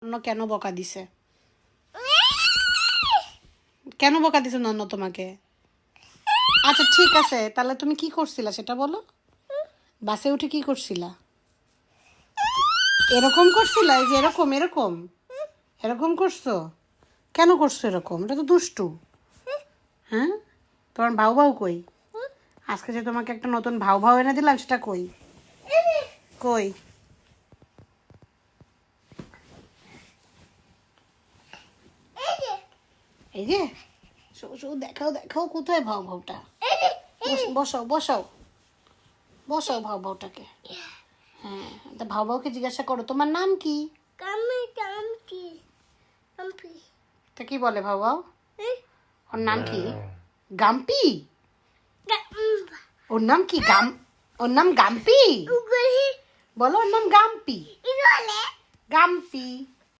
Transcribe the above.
Non কেন বকা দিছে? কেন বকা দিছে নন্ন তোমাকে? আচ্ছা ঠিক আছে, তাহলে তুমি কি করছিলা সেটা বলো। বাসে উঠে কি করছিলা? এরকম করছিলা, এই যে এরকম এরকম এরকম করছো? কেন করছো এরকম? এটা তো দুষ্টু। হ্যাঁ, তোমার ভাউ ভাউ কই? আজকে যে তোমাকে একটা নতুন ভাউ ভাউ এনে দিলাম সেটা কই? কই? এই যে শুধু দেখাও দেখাও, কোথায় ভাউ ভাউটা? বসাও বসাও বসাও ভাউ ভাউটাকে। হ্যাঁ, তা ভাউ ভাউকে জিজ্ঞাসা করো তোমার নাম কি? তা কি বলে ভাউ ভাউ? ওর নাম কি? গাম্পি? ওর নাম কি? ওর নাম গাম্পি? বলো ওর নাম গাম্পি। গাম্পি।